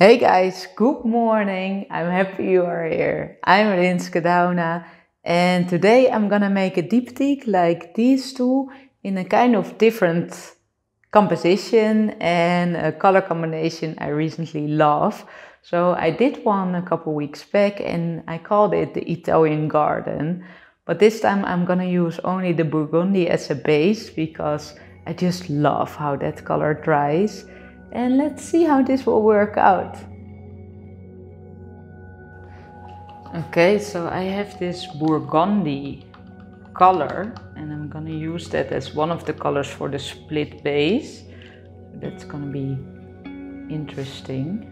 Hey guys, good morning. I'm happy you are here. I'm Rinske Douna and today I'm gonna make a diptych like these two in a kind of different composition and a color combination I recently love. So I did one a couple weeks back and I called it the Italian Garden. But this time I'm gonna use only the Burgundy as a base because I just love how that color dries. And let's see how this will work out. Okay, so I have this Burgundy color and I'm gonna use that as one of the colors for the split base. That's gonna be interesting.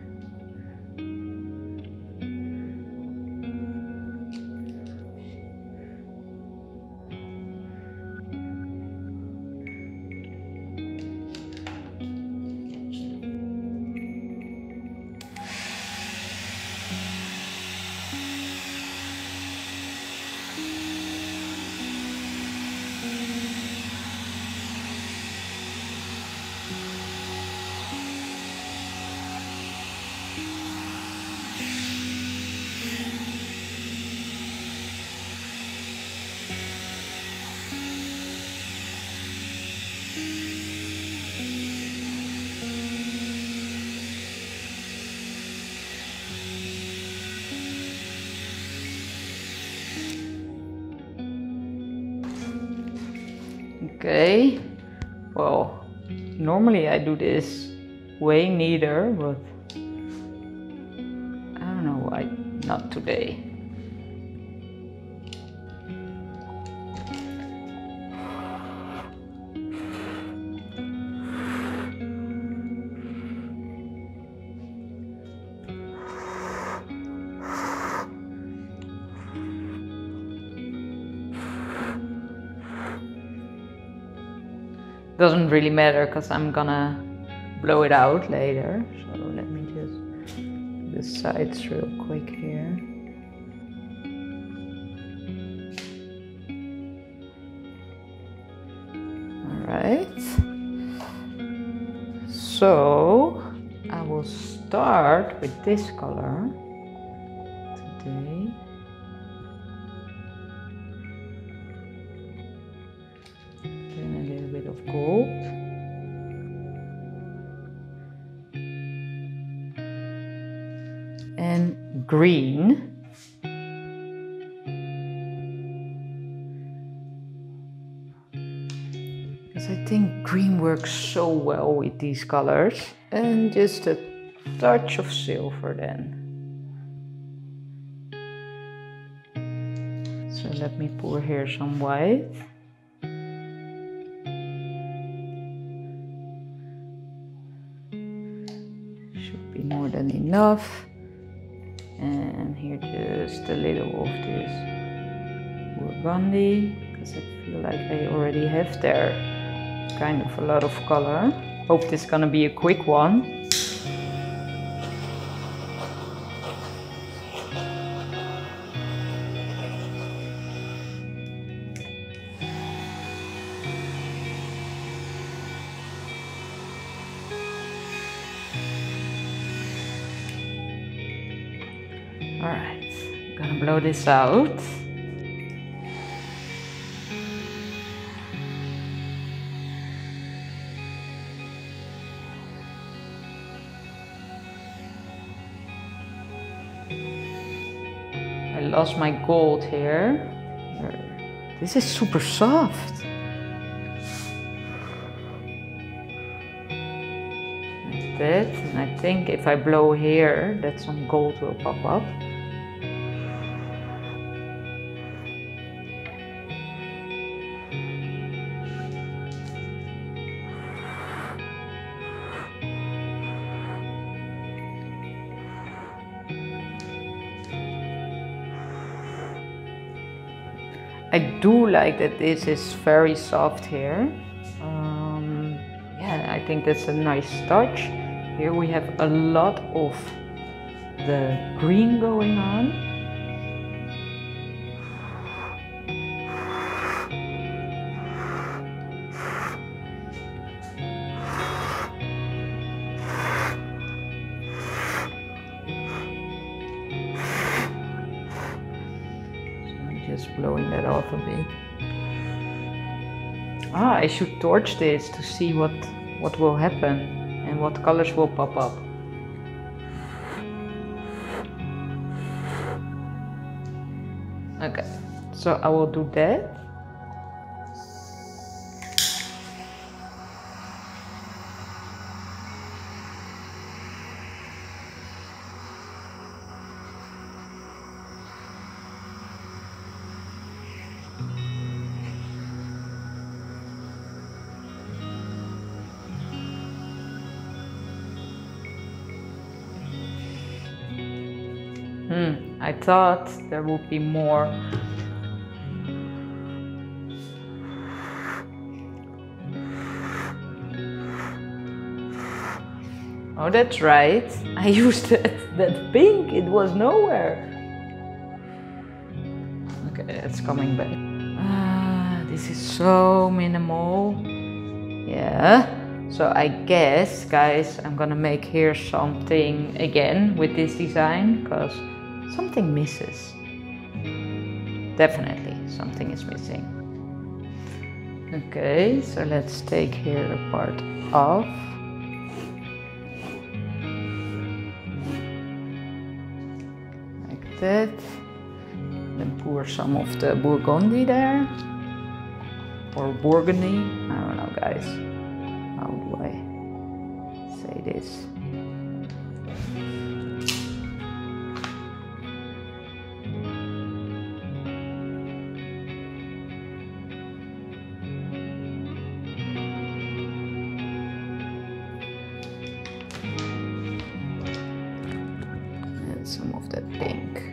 Okay, well, normally I do this way neater, but I don't know why not today. Doesn't really matter because I'm gonna blow it out later. So let me just do the sides real quick here. Alright. So I will start with this color today. Of gold and green, because I think green works so well with these colors, and just a touch of silver then. So let me pour here some white. More than enough, and here just a little of this Burgundy because I feel like I already have there kind of a lot of color. Hope this is gonna be a quick one. Alright, I'm gonna blow this out. I lost my gold here. This is super soft. Like that, and I think if I blow here, that some gold will pop up. I do like that this is very soft here. Yeah, I think that's a nice touch. Here we have a lot of the green going on. just blowing that off a bit. Ah, I should torch this to see what will happen and what colors will pop up. Okay, so I will do that. I thought there would be more. Oh, that's right. I used that pink, it was nowhere. Okay, it's coming back. This is so minimal. Yeah. So I guess, guys, I'm gonna make here something again with this design, because something misses. Definitely, something is missing. Okay, so let's take here a part off. Like that. Then pour some of the Burgundy there. Or Burgundy, I don't know, guys. How do I say this? And some of that pink.